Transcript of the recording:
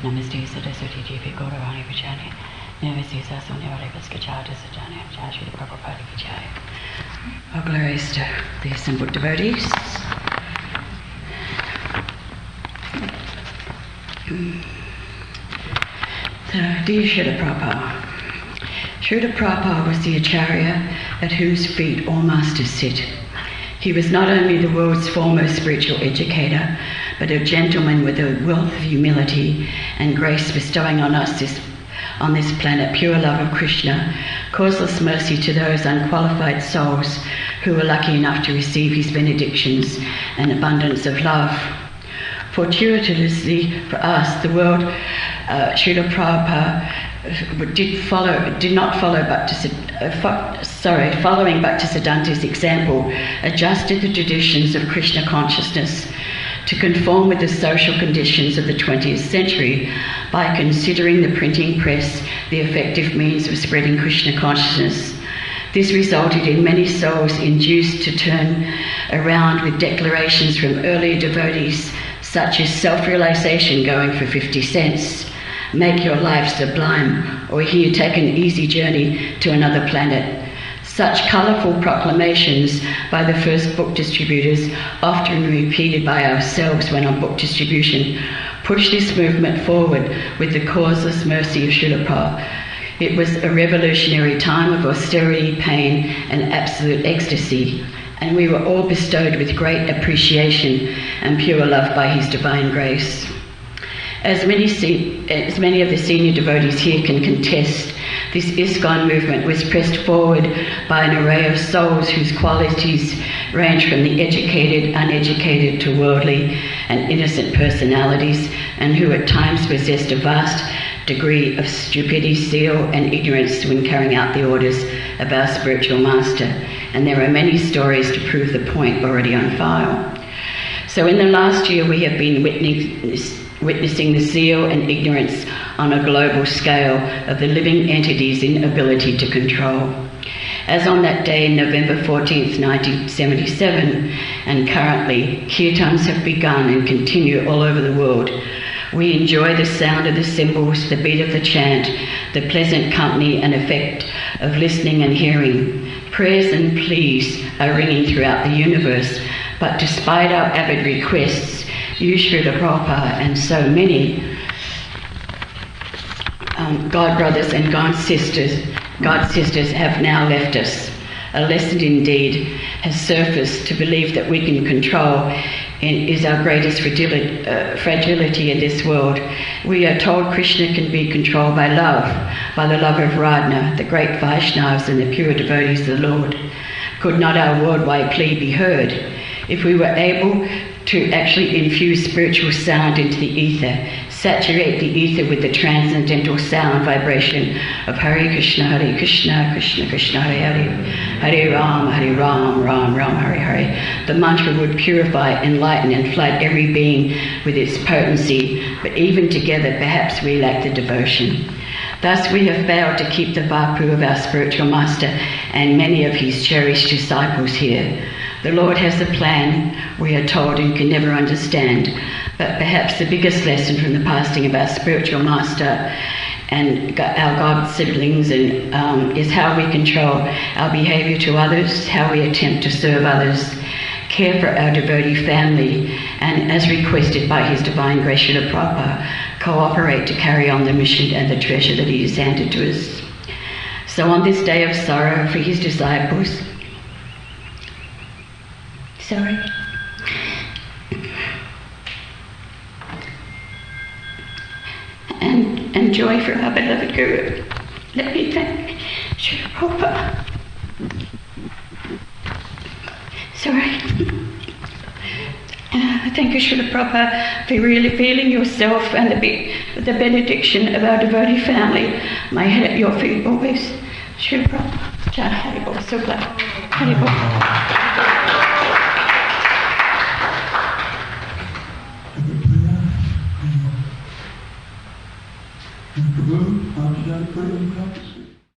Namaste Saraswati Devi Gauravani Vijayani Namaste Sasonyavale Viskachata Sajani Srila Prabhupada Vijay. All glories to the assembled devotees. Dear Srila Prabhupada, Srila Prabhupada was the Acharya at whose feet all masters sit. He was not only the world's foremost spiritual educator, but a gentleman with a wealth of humility and grace, bestowing on us on this planet pure love of Krishna, causeless mercy to those unqualified souls who were lucky enough to receive his benedictions and abundance of love. Fortuitously for us, the world, Srila Prabhupada following Bhaktisiddhanta's example, adjusted the traditions of Krishna consciousness to conform with the social conditions of the 20th century by considering the printing press the effective means of spreading Krishna consciousness. This resulted in many souls induced to turn around with declarations from earlier devotees such as self-realization going for 50 cents, make your life sublime, or here take an easy journey to another planet. Such colourful proclamations by the first book distributors, often repeated by ourselves when on book distribution, pushed this movement forward with the causeless mercy of Srila Prabhupada. It was a revolutionary time of austerity, pain, and absolute ecstasy, and we were all bestowed with great appreciation and pure love by his divine grace. As many of the senior devotees here can contest, this ISKCON movement was pressed forward by an array of souls whose qualities range from the educated, uneducated to worldly and innocent personalities, and who at times possessed a vast degree of stupidity, zeal and ignorance when carrying out the orders of our spiritual master. And there are many stories to prove the point already on file. So in the last year we have been witnessing the zeal and ignorance on a global scale of the living entity's inability to control. As on that day, November 14th, 1977, and currently, kirtans have begun and continue all over the world. We enjoy the sound of the cymbals, the beat of the chant, the pleasant company and effect of listening and hearing. Prayers and pleas are ringing throughout the universe, but despite our avid requests, you, Srila Prabhupada, and so many God brothers and God sisters have now left us. A lesson indeed has surfaced to believe that we can control is our greatest fragility in this world. We are told Krishna can be controlled by love, by the love of Radha, the great Vaishnavas and the pure devotees of the Lord. Could not our worldwide plea be heard? If we were able to actually infuse spiritual sound into the ether, saturate the ether with the transcendental sound vibration of Hare Krishna, Krishna Krishna, Hare Hare, Hare Ram, Ram Ram, Hare Hare. The mantra would purify, enlighten and flood every being with its potency, but even together perhaps we lack the devotion. Thus we have failed to keep the vapu of our spiritual master and many of his cherished disciples here. The Lord has a plan, we are told, and can never understand. But perhaps the biggest lesson from the passing of our spiritual master and our God siblings is how we control our behaviour to others, how we attempt to serve others, care for our devotee family, and as requested by His Divine Grace Srila Prabhupada, cooperate to carry on the mission and the treasure that He has handed to us. So on this day of sorrow for His disciples, and joy for our beloved Guru, let me thank Srila Prabhupada. Thank you, Srila Prabhupada, for really revealing yourself and the benediction of our devotee family. My head at your feet always. Srila Prabhupada. Haribol, Sukla. Haribol. Prabhu, how did I pray in class?